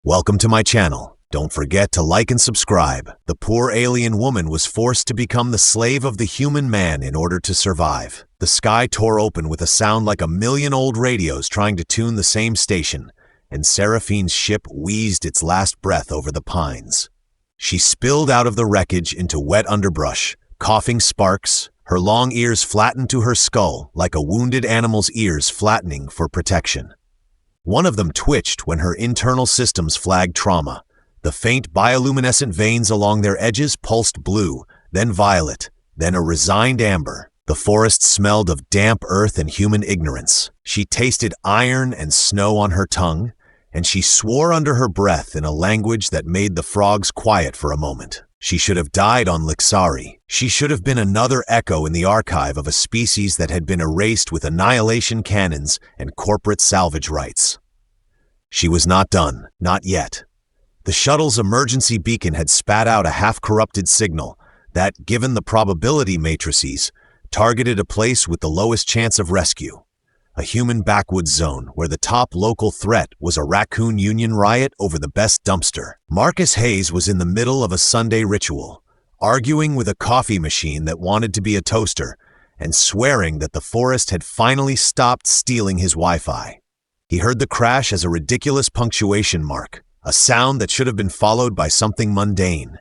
Welcome to my channel. Don't forget to like and subscribe. The poor alien woman was forced to become the slave of the human man in order to survive. The sky tore open with a sound like a million old radios trying to tune the same station, and Seraphine's ship wheezed its last breath over the pines. She spilled out of the wreckage into wet underbrush, coughing sparks, her long ears flattened to her skull like a wounded animal's ears flattening for protection. One of them twitched when her internal systems flagged trauma. The faint bioluminescent veins along their edges pulsed blue, then violet, then a resigned amber. The forest smelled of damp earth and human ignorance. She tasted iron and snow on her tongue, and she swore under her breath in a language that made the frogs quiet for a moment. She should have died on Lixari. She should have been another echo in the archive of a species that had been erased with annihilation cannons and corporate salvage rights. She was not done, not yet. The shuttle's emergency beacon had spat out a half-corrupted signal that, given the probability matrices, targeted a place with the lowest chance of rescue. A human backwoods zone where the top local threat was a raccoon union riot over the best dumpster. Marcus Hayes was in the middle of a Sunday ritual, arguing with a coffee machine that wanted to be a toaster, and swearing that the forest had finally stopped stealing his Wi-Fi. He heard the crash as a ridiculous punctuation mark, a sound that should have been followed by something mundane.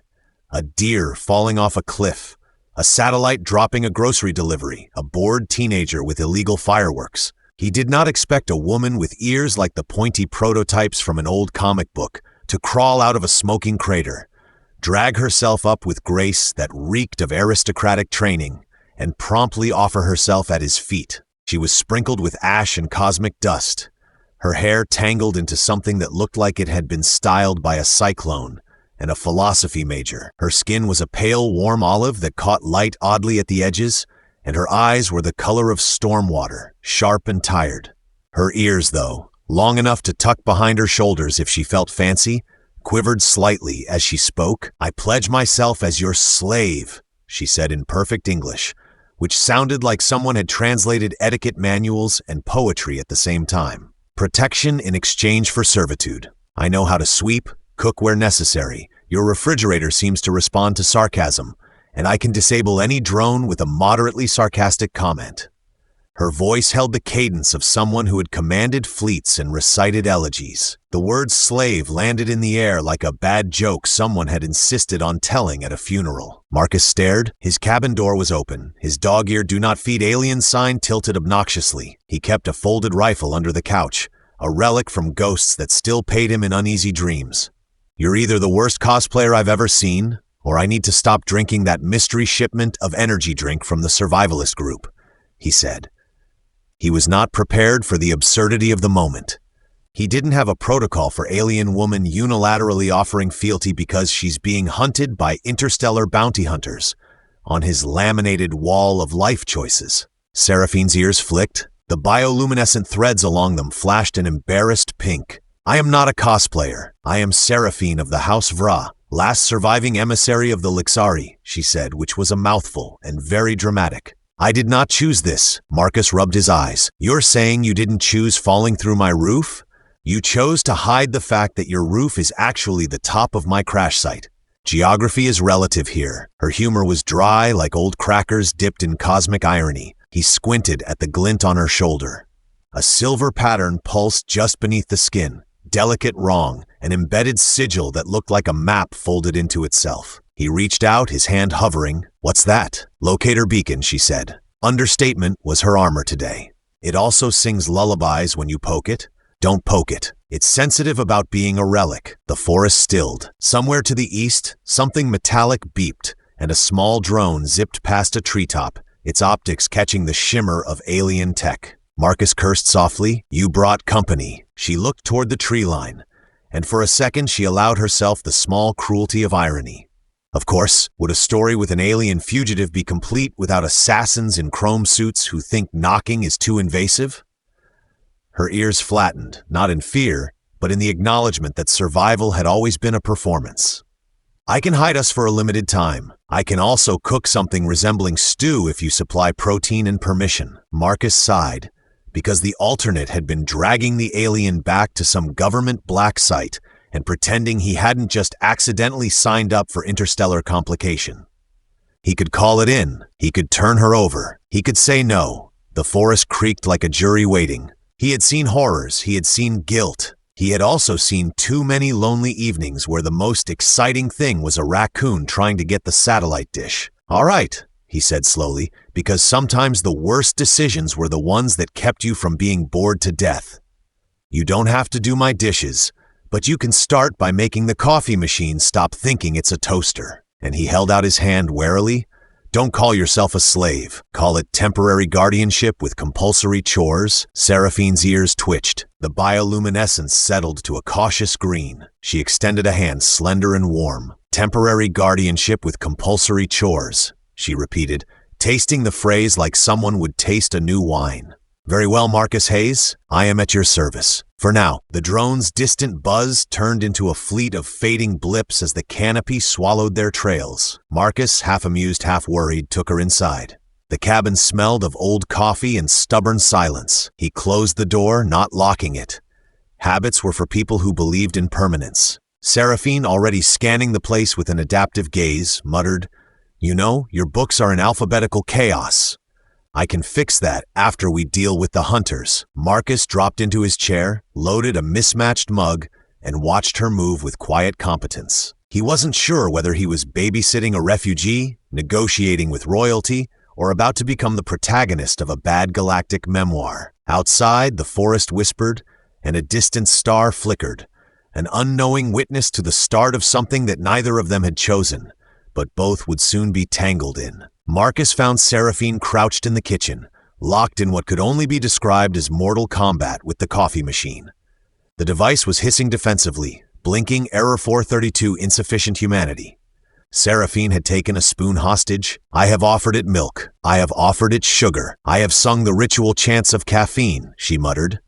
A deer falling off a cliff, a satellite dropping a grocery delivery, a bored teenager with illegal fireworks. He did not expect a woman with ears like the pointy prototypes from an old comic book to crawl out of a smoking crater, drag herself up with grace that reeked of aristocratic training, and promptly offer herself at his feet. She was sprinkled with ash and cosmic dust, her hair tangled into something that looked like it had been styled by a cyclone and a philosophy major. Her skin was a pale, warm olive that caught light oddly at the edges, and her eyes were the color of storm water, sharp and tired. Her ears, though, long enough to tuck behind her shoulders if she felt fancy, quivered slightly as she spoke. "I pledge myself as your slave," she said in perfect English, which sounded like someone had translated etiquette manuals and poetry at the same time. "Protection in exchange for servitude. I know how to sweep, cook where necessary. Your refrigerator seems to respond to sarcasm, and I can disable any drone with a moderately sarcastic comment." Her voice held the cadence of someone who had commanded fleets and recited elegies. The word slave landed in the air like a bad joke someone had insisted on telling at a funeral. Marcus stared. His cabin door was open, his dog-eared "Do Not Feed Alien" sign tilted obnoxiously. He kept a folded rifle under the couch, a relic from ghosts that still paid him in uneasy dreams. "You're either the worst cosplayer I've ever seen, or I need to stop drinking that mystery shipment of energy drink from the survivalist group," he said. He was not prepared for the absurdity of the moment. He didn't have a protocol for alien woman unilaterally offering fealty because she's being hunted by interstellar bounty hunters on his laminated wall of life choices. Seraphine's ears flicked. The bioluminescent threads along them flashed an embarrassed pink. "I am not a cosplayer. I am Seraphine of the House Vra, last surviving emissary of the Lixari," she said, which was a mouthful and very dramatic. "I did not choose this." Marcus rubbed his eyes. "You're saying you didn't choose falling through my roof? You chose to hide the fact that your roof is actually the top of my crash site. Geography is relative here." Her humor was dry like old crackers dipped in cosmic irony. He squinted at the glint on her shoulder. A silver pattern pulsed just beneath the skin. Delicate wrong, an embedded sigil that looked like a map folded into itself. He reached out, his hand hovering. "What's that?" "Locator beacon," she said. Understatement was her armor today. "It also sings lullabies when you poke it." "Don't poke it. It's sensitive about being a relic." The forest stilled. Somewhere to the east, something metallic beeped, and a small drone zipped past a treetop, its optics catching the shimmer of alien tech. Marcus cursed softly. "You brought company." She looked toward the tree line, and for a second she allowed herself the small cruelty of irony. Of course, would a story with an alien fugitive be complete without assassins in chrome suits who think knocking is too invasive? Her ears flattened, not in fear, but in the acknowledgement that survival had always been a performance. "I can hide us for a limited time. I can also cook something resembling stew if you supply protein and permission." Marcus sighed, because the alternate had been dragging the alien back to some government black site and pretending he hadn't just accidentally signed up for interstellar complication. He could call it in, he could turn her over, he could say no. The forest creaked like a jury waiting. He had seen horrors, he had seen guilt. He had also seen too many lonely evenings where the most exciting thing was a raccoon trying to get the satellite dish. "All right," he said slowly, "because sometimes the worst decisions were the ones that kept you from being bored to death. You don't have to do my dishes, but you can start by making the coffee machine stop thinking it's a toaster." And he held out his hand warily. "Don't call yourself a slave. Call it temporary guardianship with compulsory chores." Seraphine's ears twitched. The bioluminescence settled to a cautious green. She extended a hand, slender and warm. "Temporary guardianship with compulsory chores," she repeated, tasting the phrase like someone would taste a new wine. "Very well, Marcus Hayes. I am at your service." For now, the drone's distant buzz turned into a fleet of fading blips as the canopy swallowed their trails. Marcus, half amused, half worried, took her inside. The cabin smelled of old coffee and stubborn silence. He closed the door, not locking it. Habits were for people who believed in permanence. Seraphine, already scanning the place with an adaptive gaze, muttered, "You know, your books are in alphabetical chaos. I can fix that after we deal with the hunters." Marcus dropped into his chair, loaded a mismatched mug, and watched her move with quiet competence. He wasn't sure whether he was babysitting a refugee, negotiating with royalty, or about to become the protagonist of a bad galactic memoir. Outside, the forest whispered, and a distant star flickered, an unknowing witness to the start of something that neither of them had chosen, but both would soon be tangled in. Marcus found Seraphine crouched in the kitchen, locked in what could only be described as mortal combat with the coffee machine. The device was hissing defensively, blinking error 432 insufficient humanity. Seraphine had taken a spoon hostage. "I have offered it milk. I have offered it sugar. I have sung the ritual chants of caffeine," she muttered.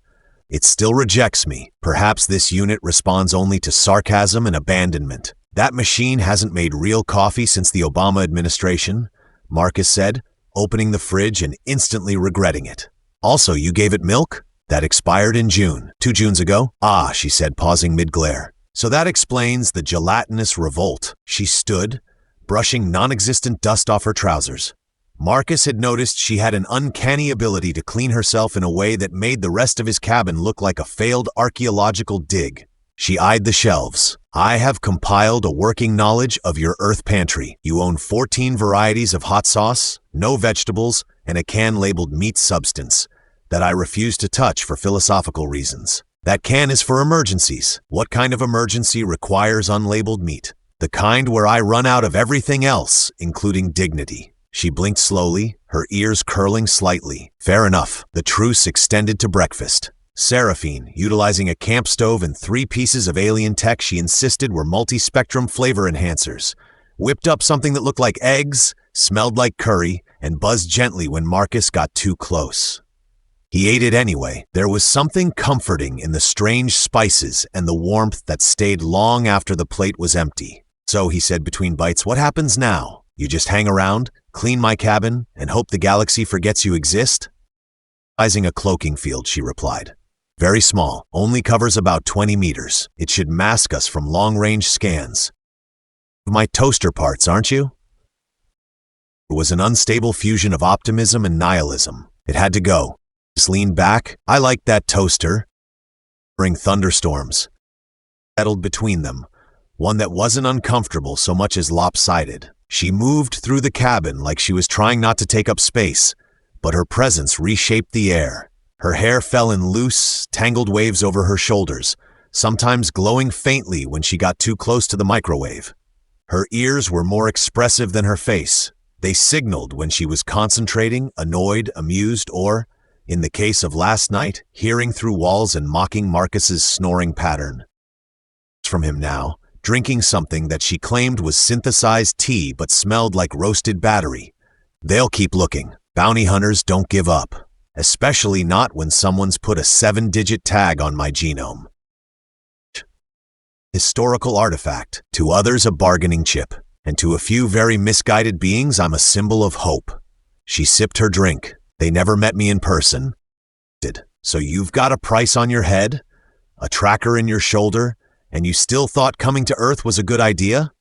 "It still rejects me. Perhaps this unit responds only to sarcasm and abandonment." "That machine hasn't made real coffee since the Obama administration," Marcus said, opening the fridge and instantly regretting it. "Also, you gave it milk? That expired in June. 2 Junes ago?" "Ah," she said, pausing mid-glare. "So that explains the gelatinous revolt." She stood, brushing non-existent dust off her trousers. Marcus had noticed she had an uncanny ability to clean herself in a way that made the rest of his cabin look like a failed archaeological dig. She eyed the shelves. "I have compiled a working knowledge of your Earth pantry. You own 14 varieties of hot sauce, no vegetables, and a can labeled meat substance that I refuse to touch for philosophical reasons. That can is for emergencies. What kind of emergency requires unlabeled meat? The kind where I run out of everything else, including dignity." She blinked slowly, her ears curling slightly. "Fair enough." The truce extended to breakfast. Seraphine, utilizing a camp stove and 3 pieces of alien tech she insisted were multi-spectrum flavor enhancers, whipped up something that looked like eggs, smelled like curry, and buzzed gently when Marcus got too close. He ate it anyway. There was something comforting in the strange spices and the warmth that stayed long after the plate was empty. "So," he said between bites, "what happens now? You just hang around, clean my cabin, and hope the galaxy forgets you exist?" "Sizing a cloaking field," she replied. "Very small, only covers about 20 meters. It should mask us from long-range scans." "My toaster parts, aren't you?" It was an unstable fusion of optimism and nihilism. It had to go. Just leaned back. "I liked that toaster." During thunderstorms, settled between them, one that wasn't uncomfortable so much as lopsided. She moved through the cabin like she was trying not to take up space, but her presence reshaped the air. Her hair fell in loose, tangled waves over her shoulders, sometimes glowing faintly when she got too close to the microwave. Her ears were more expressive than her face. They signaled when she was concentrating, annoyed, amused, or, in the case of last night, hearing through walls and mocking Marcus's snoring pattern. From him now, drinking something that she claimed was synthesized tea but smelled like roasted battery. "They'll keep looking. Bounty hunters don't give up. Especially not when someone's put a 7-digit tag on my genome." Historical artifact, to others a bargaining chip, and to a few very misguided beings I'm a symbol of hope. She sipped her drink. "They never met me in person." "So you've got a price on your head, a tracker in your shoulder, And you still thought coming to Earth was a good idea?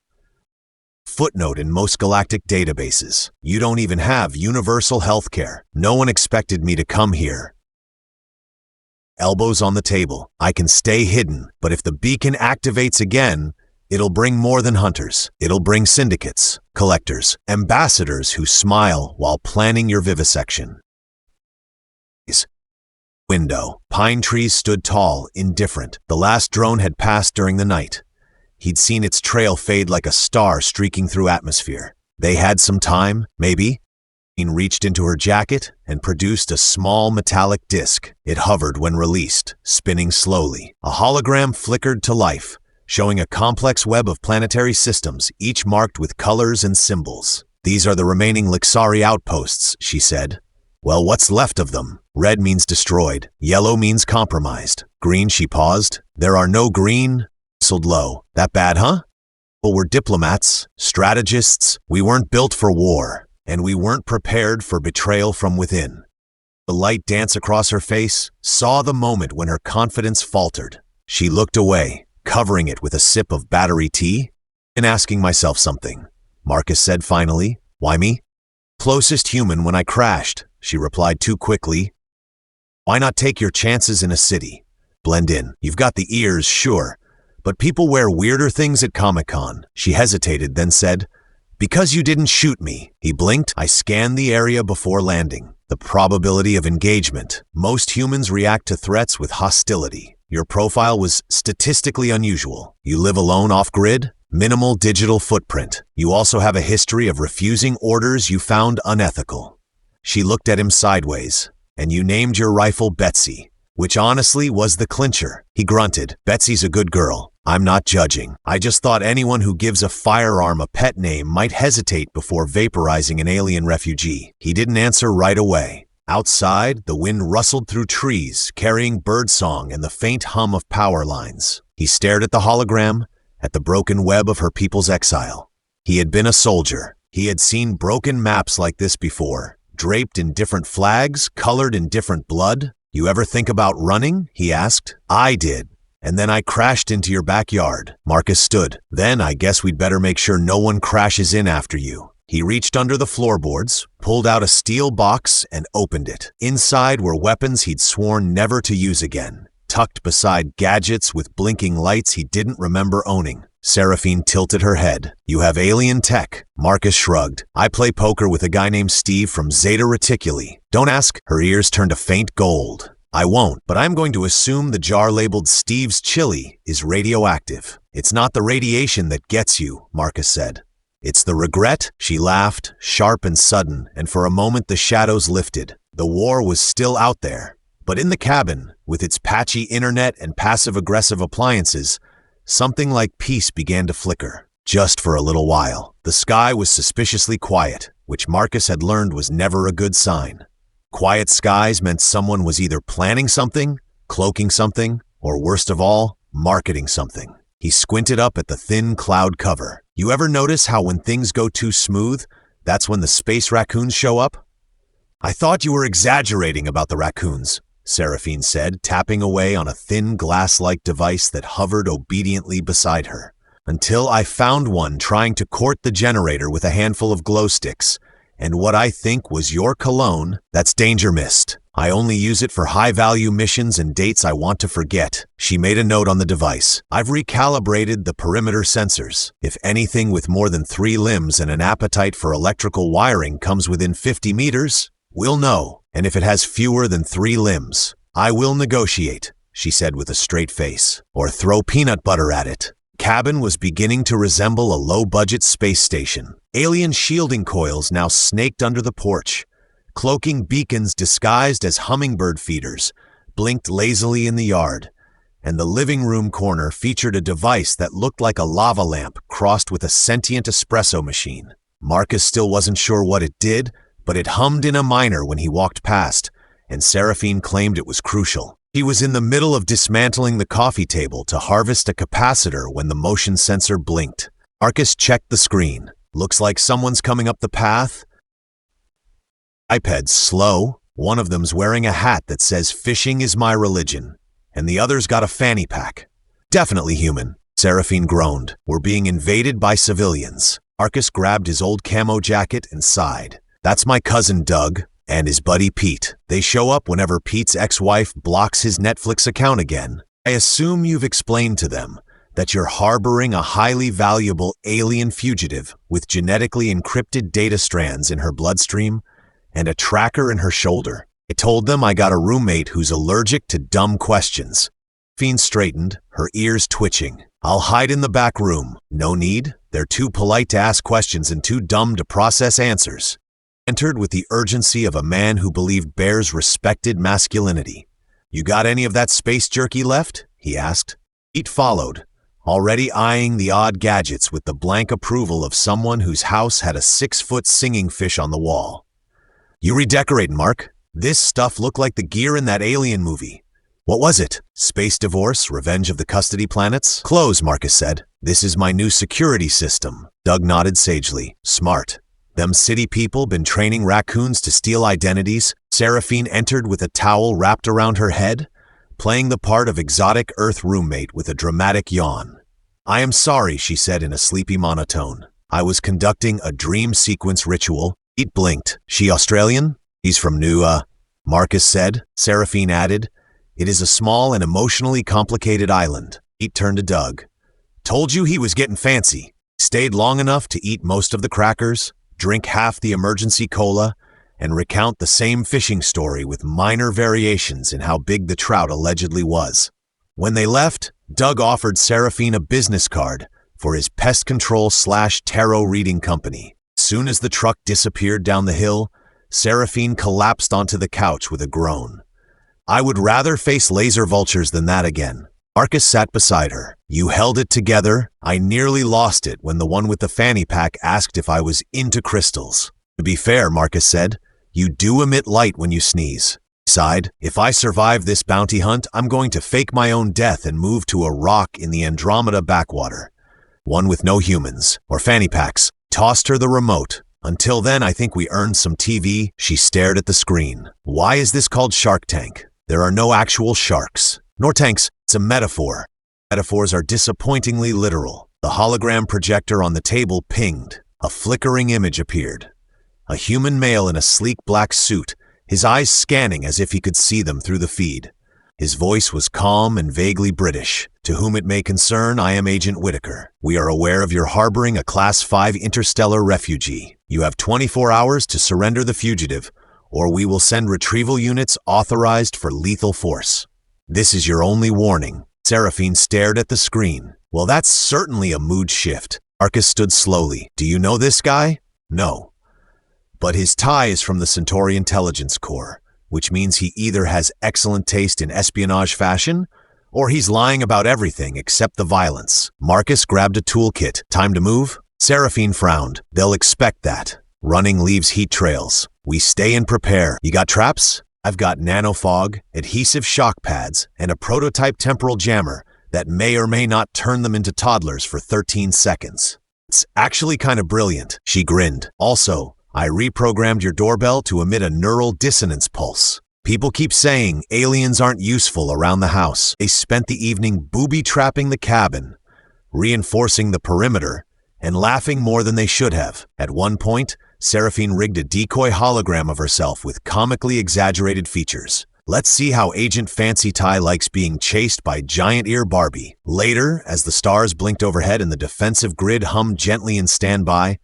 Footnote in most galactic databases. You don't even have universal healthcare. No one expected me to come here. Elbows on the table. I can stay hidden, but if the beacon activates again, it'll bring more than hunters. It'll bring syndicates, collectors, ambassadors who smile while planning your vivisection. Window. Pine trees stood tall, indifferent. The last drone had passed during the night. He'd seen its trail fade like a star streaking through atmosphere. They had some time, maybe. Seraphine reached into her jacket and produced a small metallic disc. It hovered when released, spinning slowly. A hologram flickered to life, showing a complex web of planetary systems, each marked with colors and symbols. These are the remaining Lixari outposts, she said. Well, what's left of them? Red means destroyed. Yellow means compromised. Green, she paused. There are no green. Whistled low. That bad, huh? Well, we're diplomats, strategists. We weren't built for war, and we weren't prepared for betrayal from within. The light danced across her face, saw the moment when her confidence faltered. She looked away, covering it with a sip of battery tea. And asking myself something. Marcus said finally. Why me? Closest human when I crashed, she replied too quickly. Why not take your chances in a city? Blend in. You've got the ears, sure, but people wear weirder things at Comic-Con. She hesitated, then said, Because you didn't shoot me. He blinked. I scanned the area before landing. The probability of engagement. Most humans react to threats with hostility. Your profile was statistically unusual. You live alone off-grid? Minimal digital footprint. You also have a history of refusing orders you found unethical. She looked at him sideways. And you named your rifle Betsy, which honestly was the clincher. He grunted. Betsy's a good girl. I'm not judging. I just thought anyone who gives a firearm a pet name might hesitate before vaporizing an alien refugee. He didn't answer right away. Outside, the wind rustled through trees, carrying birdsong and the faint hum of power lines. He stared at the hologram, at the broken web of her people's exile. He had been a soldier. He had seen broken maps like this before, draped in different flags, colored in different blood. You ever think about running? He asked. I did. And then I crashed into your backyard. Marcus stood. Then I guess we'd better make sure no one crashes in after you. He reached under the floorboards, pulled out a steel box, and opened it. Inside were weapons he'd sworn never to use again, tucked beside gadgets with blinking lights he didn't remember owning. Seraphine tilted her head. You have alien tech. Marcus shrugged. I play poker with a guy named Steve from Zeta Reticuli. Don't ask. Her ears turned a faint gold. I won't, but I'm going to assume the jar labeled Steve's Chili is radioactive. It's not the radiation that gets you, Marcus said. It's the regret. She laughed, sharp and sudden, and for a moment the shadows lifted. The war was still out there. But in the cabin, with its patchy internet and passive-aggressive appliances, something like peace began to flicker. Just for a little while. The sky was suspiciously quiet, which Marcus had learned was never a good sign. Quiet skies meant someone was either planning something, cloaking something, or worst of all, marketing something. He squinted up at the thin cloud cover. You ever notice how when things go too smooth, that's when the space raccoons show up? I thought you were exaggerating about the raccoons, Seraphine said, tapping away on a thin glass-like device that hovered obediently beside her. Until I found one trying to court the generator with a handful of glow sticks. And what I think was your cologne, that's danger mist. I only use it for high-value missions and dates I want to forget. She made a note on the device. I've recalibrated the perimeter sensors. If anything with more than 3 limbs and an appetite for electrical wiring comes within 50 meters, we'll know. And if it has fewer than 3 limbs, I will negotiate, she said with a straight face. Or throw peanut butter at it. Cabin was beginning to resemble a low-budget space station. Alien shielding coils now snaked under the porch. Cloaking beacons disguised as hummingbird feeders blinked lazily in the yard. And the living room corner featured a device that looked like a lava lamp crossed with a sentient espresso machine. Marcus still wasn't sure what it did, but it hummed in a minor when he walked past, and Seraphine claimed it was crucial. He was in the middle of dismantling the coffee table to harvest a capacitor when the motion sensor blinked. Marcus checked the screen. Looks like someone's coming up the path. iPad's slow. One of them's wearing a hat that says fishing is my religion, and the other's got a fanny pack. Definitely human. Seraphine groaned. We're being invaded by civilians. Marcus grabbed his old camo jacket and sighed. That's my cousin Doug and his buddy Pete. They show up whenever Pete's ex-wife blocks his Netflix account again. I assume you've explained to them that you're harboring a highly valuable alien fugitive with genetically encrypted data strands in her bloodstream and a tracker in her shoulder. I told them I got a roommate who's allergic to dumb questions. Seraphine straightened, her ears twitching. I'll hide in the back room. No need. They're too polite to ask questions and too dumb to process answers. Entered with the urgency of a man who believed bears respected masculinity. You got any of that space jerky left? He asked. Pete followed, already eyeing the odd gadgets with the blank approval of someone whose house had a 6-foot singing fish on the wall. You redecorating, Mark? This stuff looked like the gear in that Alien movie. What was it? Space divorce? Revenge of the custody planets? Close, Marcus said. This is my new security system. Doug nodded sagely. Smart. Them city people been training raccoons to steal identities. Seraphine entered with a towel wrapped around her head, playing the part of exotic Earth roommate with a dramatic yawn. I am sorry, she said in a sleepy monotone. I was conducting a dream sequence ritual. Pete blinked. She Australian? He's from Marcus said. Seraphine added, it is a small and emotionally complicated island. Pete turned to Doug. Told you he was getting fancy. Stayed long enough to eat most of the crackers, drink half the emergency cola, and recount the same fishing story with minor variations in how big the trout allegedly was. When they left, Doug offered Seraphine a business card for his pest control/tarot reading company. Soon as the truck disappeared down the hill, Seraphine collapsed onto the couch with a groan. I would rather face laser vultures than that again. Marcus sat beside her. You held it together. I nearly lost it when the one with the fanny pack asked if I was into crystals. To be fair, Marcus said, you do emit light when you sneeze. He sighed, if I survive this bounty hunt, I'm going to fake my own death and move to a rock in the Andromeda backwater. One with no humans or fanny packs. Tossed her the remote. Until then, I think we earned some TV. She stared at the screen. Why is this called Shark Tank? There are no actual sharks, nor tanks. It's a metaphor. Metaphors are disappointingly literal. The hologram projector on the table pinged. A flickering image appeared. A human male in a sleek black suit, his eyes scanning as if he could see them through the feed. His voice was calm and vaguely British. To whom it may concern, I am Agent Whitaker. We are aware of your harboring a Class 5 interstellar refugee. You have 24 hours to surrender the fugitive, or we will send retrieval units authorized for lethal force. This is your only warning. Seraphine stared at the screen. Well, that's certainly a mood shift. Marcus stood slowly. Do you know this guy? No. But his tie is from the Centauri Intelligence Corps, which means he either has excellent taste in espionage fashion, or he's lying about everything except the violence. Marcus grabbed a toolkit. Time to move? Seraphine frowned. They'll expect that. Running leaves heat trails. We stay and prepare. You got traps? I've got nanofog, adhesive shock pads, and a prototype temporal jammer that may or may not turn them into toddlers for 13 seconds. It's actually kind of brilliant. She grinned. Also, I reprogrammed your doorbell to emit a neural dissonance pulse. People keep saying aliens aren't useful around the house. They spent the evening booby-trapping the cabin, reinforcing the perimeter, and laughing more than they should have. At one point, Seraphine rigged a decoy hologram of herself with comically exaggerated features. Let's see how Agent Fancy Tie likes being chased by Giant Ear Barbie. Later, as the stars blinked overhead and the defensive grid hummed gently in standby,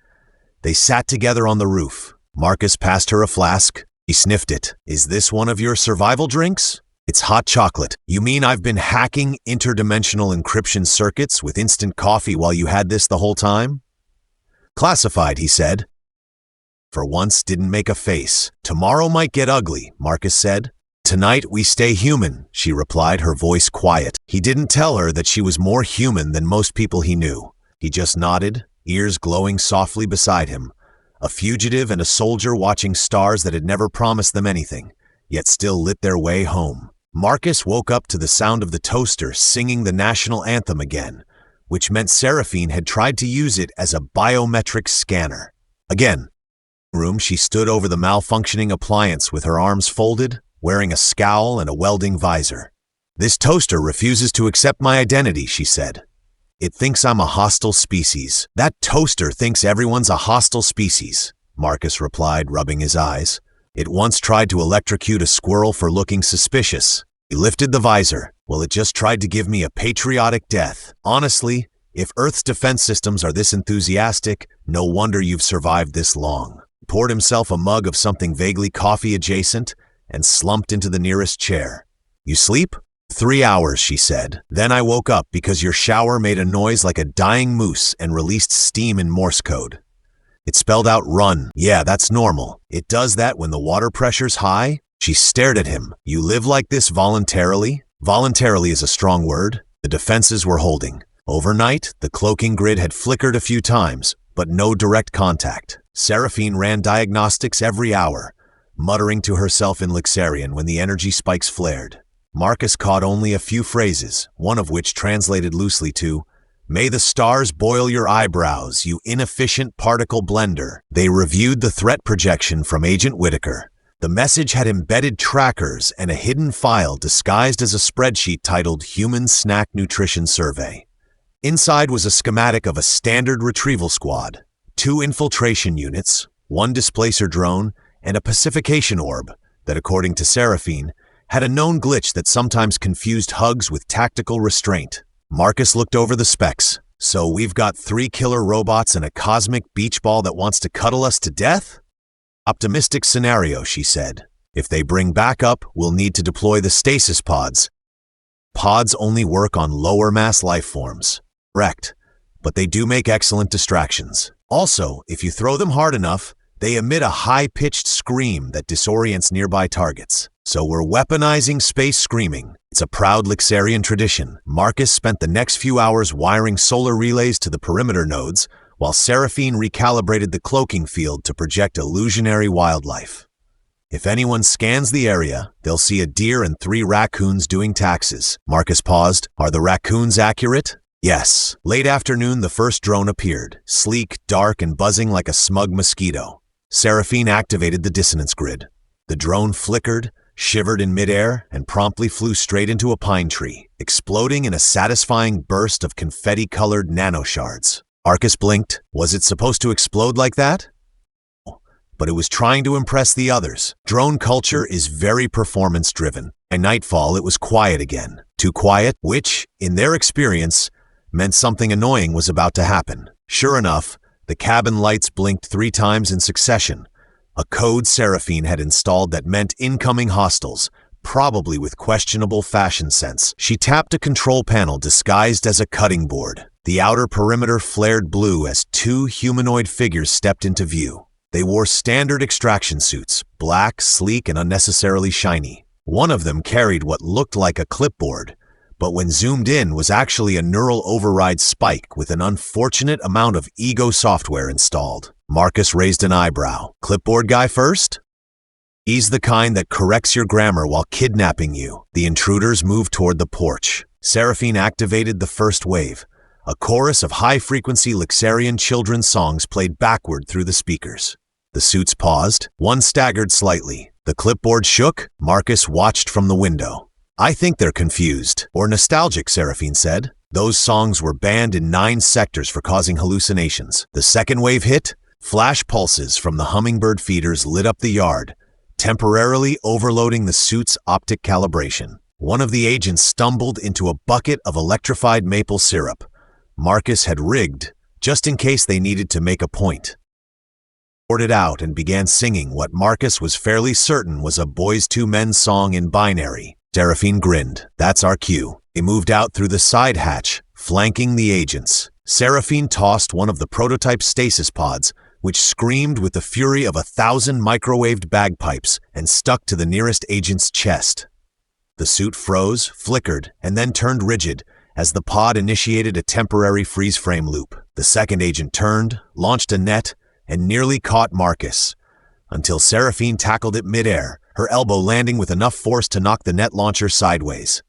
they sat together on the roof. Marcus passed her a flask. He sniffed it. Is this one of your survival drinks? It's hot chocolate. You mean I've been hacking interdimensional encryption circuits with instant coffee while you had this the whole time? Classified, he said. For once didn't make a face. Tomorrow might get ugly, Marcus said. Tonight we stay human, she replied, her voice quiet. He didn't tell her that she was more human than most people he knew. He just nodded, ears glowing softly beside him. A fugitive and a soldier watching stars that had never promised them anything, yet still lit their way home. Marcus woke up to the sound of the toaster singing the national anthem again, which meant Seraphine had tried to use it as a biometric scanner. Again. Room, she stood over the malfunctioning appliance with her arms folded, wearing a scowl and a welding visor. This toaster refuses to accept my identity, she said. It thinks I'm a hostile species. That toaster thinks everyone's a hostile species, Marcus replied, rubbing his eyes. It once tried to electrocute a squirrel for looking suspicious. He lifted the visor. Well, it just tried to give me a patriotic death. Honestly, if Earth's defense systems are this enthusiastic, no wonder you've survived this long. He poured himself a mug of something vaguely coffee-adjacent and slumped into the nearest chair. You sleep? 3 hours, she said. Then I woke up because your shower made a noise like a dying moose and released steam in Morse code. It spelled out run. Yeah, that's normal. It does that when the water pressure's high. She stared at him. You live like this voluntarily? Voluntarily is a strong word. The defenses were holding. Overnight, the cloaking grid had flickered a few times, but no direct contact. Seraphine ran diagnostics every hour, muttering to herself in Lixarian when the energy spikes flared. Marcus caught only a few phrases, one of which translated loosely to, "May the stars boil your eyebrows, you inefficient particle blender." They reviewed the threat projection from Agent Whitaker. The message had embedded trackers and a hidden file disguised as a spreadsheet titled Human Snack Nutrition Survey. Inside was a schematic of a standard retrieval squad, 2 infiltration units, 1 displacer drone, and a pacification orb that, according to Seraphine, had a known glitch that sometimes confused hugs with tactical restraint. Marcus looked over the specs. So we've got 3 killer robots and a cosmic beach ball that wants to cuddle us to death? Optimistic scenario, she said. If they bring backup, we'll need to deploy the stasis pods. Pods only work on lower mass life forms. Correct. But they do make excellent distractions. Also, if you throw them hard enough, they emit a high-pitched scream that disorients nearby targets. So we're weaponizing space screaming. It's a proud Lixarian tradition. Marcus spent the next few hours wiring solar relays to the perimeter nodes, while Seraphine recalibrated the cloaking field to project illusionary wildlife. If anyone scans the area, they'll see a deer and 3 raccoons doing taxes. Marcus paused. Are the raccoons accurate? Yes. Late afternoon, the first drone appeared, sleek, dark, and buzzing like a smug mosquito. Seraphine activated the dissonance grid. The drone flickered, shivered in midair, and promptly flew straight into a pine tree, exploding in a satisfying burst of confetti-colored nanoshards. Marcus blinked. Was it supposed to explode like that? But it was trying to impress the others. Drone culture is very performance-driven. By nightfall, it was quiet again. Too quiet, which, in their experience, meant something annoying was about to happen. Sure enough, the cabin lights blinked 3 times in succession. A code Seraphine had installed that meant incoming hostiles, probably with questionable fashion sense. She tapped a control panel disguised as a cutting board. The outer perimeter flared blue as 2 humanoid figures stepped into view. They wore standard extraction suits, black, sleek, and unnecessarily shiny. One of them carried what looked like a clipboard, but when zoomed in was actually a neural override spike with an unfortunate amount of ego software installed. Marcus raised an eyebrow. Clipboard guy first? He's the kind that corrects your grammar while kidnapping you. The intruders moved toward the porch. Seraphine activated the first wave. A chorus of high-frequency Lixarian children's songs played backward through the speakers. The suits paused. One staggered slightly. The clipboard shook. Marcus watched from the window. I think they're confused. Or nostalgic, Seraphine said. Those songs were banned in 9 sectors for causing hallucinations. The second wave hit. Flash pulses from the hummingbird feeders lit up the yard, temporarily overloading the suit's optic calibration. One of the agents stumbled into a bucket of electrified maple syrup. Marcus had rigged, just in case they needed to make a point. Poured it out and began singing what Marcus was fairly certain was a Boys II Men song in binary. Seraphine grinned. That's our cue. They moved out through the side hatch, flanking the agents. Seraphine tossed one of the prototype stasis pods, which screamed with the fury of 1,000 microwaved bagpipes and stuck to the nearest agent's chest. The suit froze, flickered, and then turned rigid as the pod initiated a temporary freeze-frame loop. The second agent turned, launched a net, and nearly caught Marcus, until Seraphine tackled it midair, her elbow landing with enough force to knock the net launcher sideways.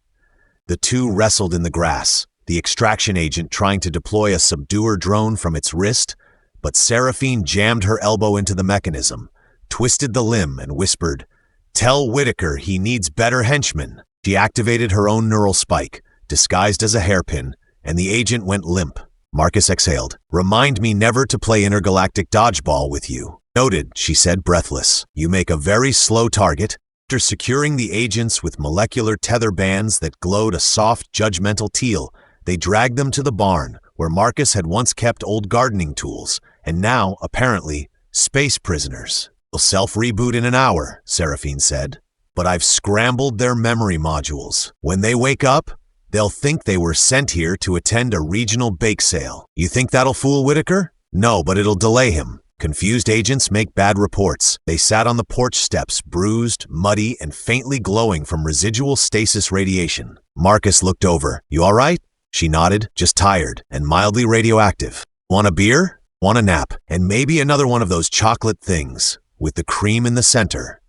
The 2 wrestled in the grass, the extraction agent trying to deploy a subduer drone from its wrist, but Seraphine jammed her elbow into the mechanism, twisted the limb, and whispered, "Tell Whitaker he needs better henchmen." She activated her own neural spike, disguised as a hairpin, and the agent went limp. Marcus exhaled. "Remind me never to play intergalactic dodgeball with you." "Noted," she said, breathless. "You make a very slow target." After securing the agents with molecular tether bands that glowed a soft, judgmental teal, they dragged them to the barn, where Marcus had once kept old gardening tools, and now, apparently, space prisoners. "They'll self-reboot in an hour," Seraphine said. "But I've scrambled their memory modules. When they wake up, they'll think they were sent here to attend a regional bake sale. You think that'll fool Whitaker? No, but it'll delay him." Confused agents make bad reports. They sat on the porch steps, bruised, muddy, and faintly glowing from residual stasis radiation. Marcus looked over. "You all right?" She nodded, "Just tired and mildly radioactive. Want a beer? Want a nap? And maybe another one of those chocolate things, with the cream in the center."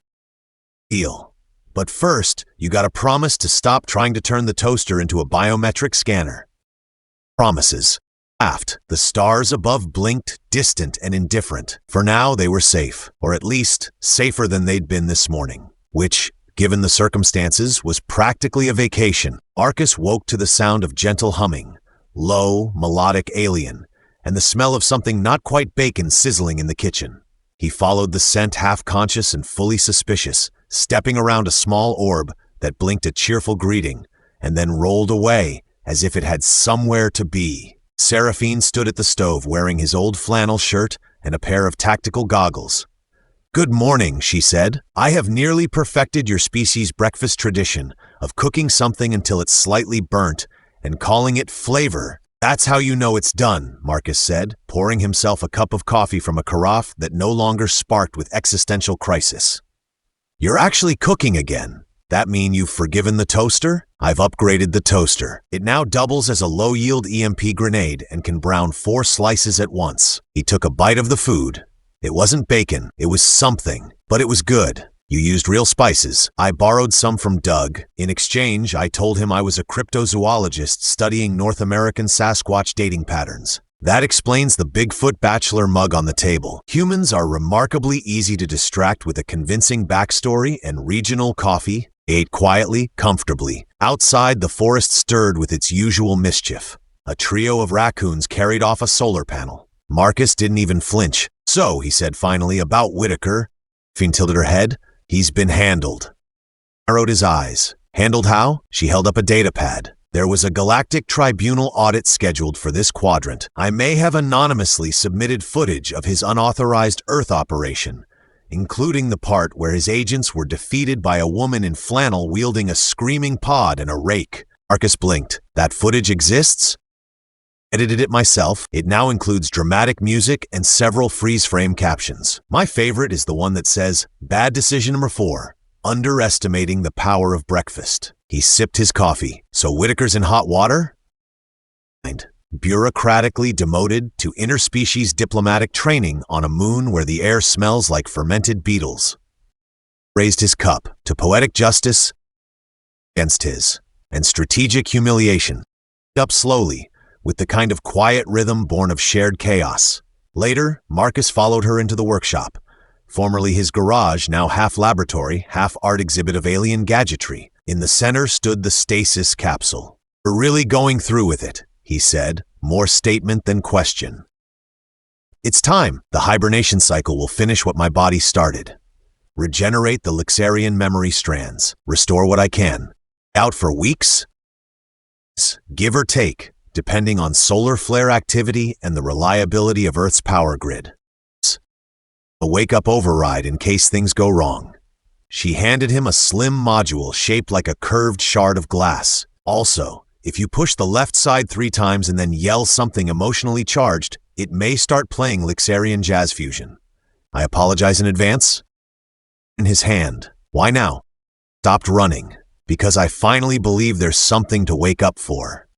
"Deal. But first, you gotta promise to stop trying to turn the toaster into a biometric scanner." Promises. Laughed. The stars above blinked, distant and indifferent. For now, they were safe, or at least safer than they'd been this morning, which, given the circumstances, was practically a vacation. Marcus woke to the sound of gentle humming, low, melodic alien, and the smell of something not quite bacon sizzling in the kitchen. He followed the scent half-conscious and fully suspicious, stepping around a small orb that blinked a cheerful greeting, and then rolled away as if it had somewhere to be. Seraphine stood at the stove wearing his old flannel shirt and a pair of tactical goggles. "Good morning," she said. "I have nearly perfected your species' breakfast tradition of cooking something until it's slightly burnt and calling it flavor. That's how you know it's done," Marcus said, pouring himself a cup of coffee from a carafe that no longer sparked with existential crisis. "You're actually cooking again. That mean you've forgiven the toaster?" "I've upgraded the toaster. It now doubles as a low-yield EMP grenade and can brown 4 slices at once." He took a bite of the food. It wasn't bacon, it was something, but it was good. "You used real spices. I borrowed some from Doug. In exchange, I told him I was a cryptozoologist studying North American Sasquatch dating patterns. That explains the Bigfoot bachelor mug on the table." Humans are remarkably easy to distract with a convincing backstory and regional coffee. They ate quietly, comfortably. Outside, the forest stirred with its usual mischief. A trio of raccoons carried off a solar panel. Marcus didn't even flinch. "So," he said finally, "about Whitaker." Finn tilted her head. "He's been handled." Narrowed his eyes. "Handled how?" She held up a datapad. "There was a galactic tribunal audit scheduled for this quadrant. I may have anonymously submitted footage of his unauthorized Earth operation, including the part where his agents were defeated by a woman in flannel wielding a screaming pod and a rake." Marcus blinked. "That footage exists?" "Edited it myself. It now includes dramatic music and several freeze-frame captions. My favorite is the one that says, 'Bad decision number 4, underestimating the power of breakfast.'" He sipped his coffee. "So Whitaker's in hot water?" "Bureaucratically demoted to interspecies diplomatic training on a moon where the air smells like fermented beetles." Raised his cup to poetic justice against his, and strategic humiliation. Up slowly, with the kind of quiet rhythm born of shared chaos. Later, Marcus followed her into the workshop, formerly his garage, now half laboratory, half art exhibit of alien gadgetry. In the center stood the stasis capsule. "We're really going through with it," he said, more statement than question. "It's time. The hibernation cycle will finish what my body started. Regenerate the Lixarian memory strands. Restore what I can. Out for weeks? Give or take, depending on solar flare activity and the reliability of Earth's power grid. A wake-up override in case things go wrong." She handed him a slim module shaped like a curved shard of glass. "Also, if you push the left side 3 times and then yell something emotionally charged, it may start playing Lixarian jazz fusion. I apologize in advance." In his hand. "Why now?" "Stopped running, because I finally believe there's something to wake up for."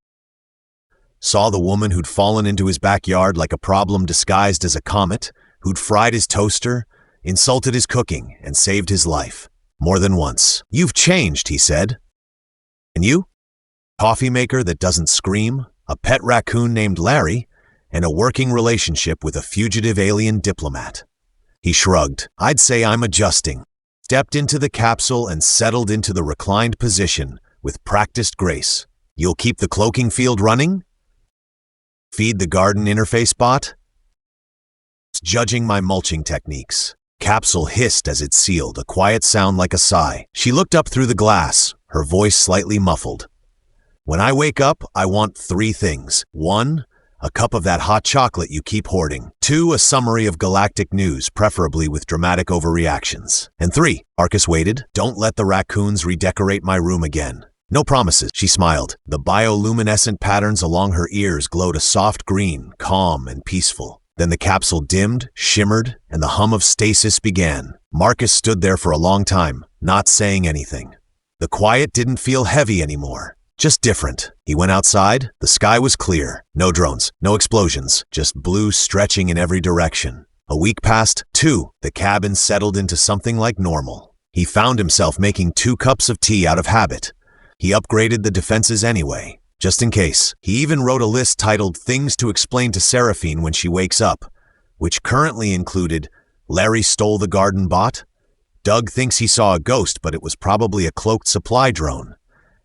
Saw the woman who'd fallen into his backyard like a problem disguised as a comet, who'd fried his toaster, insulted his cooking, and saved his life. More than once. "You've changed," he said. "And you?" "Coffee maker that doesn't scream, a pet raccoon named Larry, and a working relationship with a fugitive alien diplomat." He shrugged. "I'd say I'm adjusting." Stepped into the capsule and settled into the reclined position with practiced grace. "You'll keep the cloaking field running?" Feed the garden interface bot? Judging my mulching techniques. Capsule hissed as it sealed, a quiet sound like a sigh. She looked up through the glass, her voice slightly muffled. When I wake up, I want 3 things. 1, a cup of that hot chocolate you keep hoarding. 2, a summary of galactic news, preferably with dramatic overreactions. And 3, Arcus waited, don't let the raccoons redecorate my room again. No promises, she smiled. The bioluminescent patterns along her ears glowed a soft green, calm and peaceful. Then the capsule dimmed, shimmered, and the hum of stasis began. Marcus stood there for a long time, not saying anything. The quiet didn't feel heavy anymore, just different. He went outside. The sky was clear. No drones, no explosions, just blue stretching in every direction. A week passed, 2. The cabin settled into something like normal. He found himself making 2 cups of tea out of habit. He upgraded the defenses anyway, just in case. He even wrote a list titled Things to Explain to Seraphine when she wakes up, which currently included Larry stole the garden bot, Doug thinks he saw a ghost but it was probably a cloaked supply drone,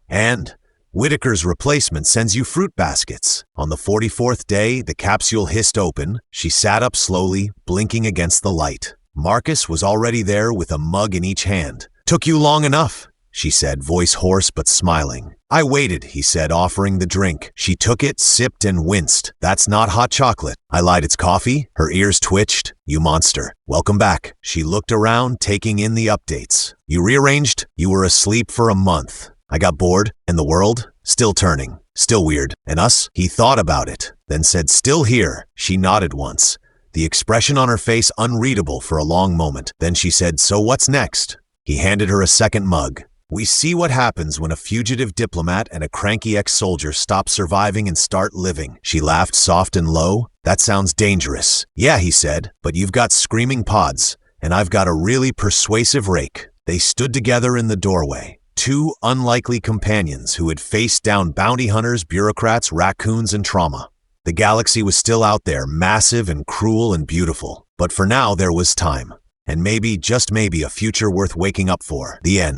and Whitaker's replacement sends you fruit baskets. On the 44th day, the capsule hissed open. She sat up slowly, blinking against the light. Marcus was already there with a mug in each hand. Took you long enough, she said, voice hoarse but smiling. I waited, he said, offering the drink. She took it, sipped, and winced. That's not hot chocolate. I lied, it's coffee. Her ears twitched. You monster. Welcome back. She looked around, taking in the updates. You rearranged? You were asleep for a month. I got bored, and the world? Still turning. Still weird. And us? He thought about it, then said, still here. She nodded once, the expression on her face unreadable for a long moment. Then she said, so what's next? He handed her a second mug. We see what happens when a fugitive diplomat and a cranky ex-soldier stop surviving and start living. She laughed soft and low. That sounds dangerous. Yeah, he said, but you've got screaming pods, and I've got a really persuasive rake. They stood together in the doorway. 2 unlikely companions who had faced down bounty hunters, bureaucrats, raccoons, and trauma. The galaxy was still out there, massive and cruel and beautiful. But for now, there was time. And maybe, just maybe, a future worth waking up for. The end.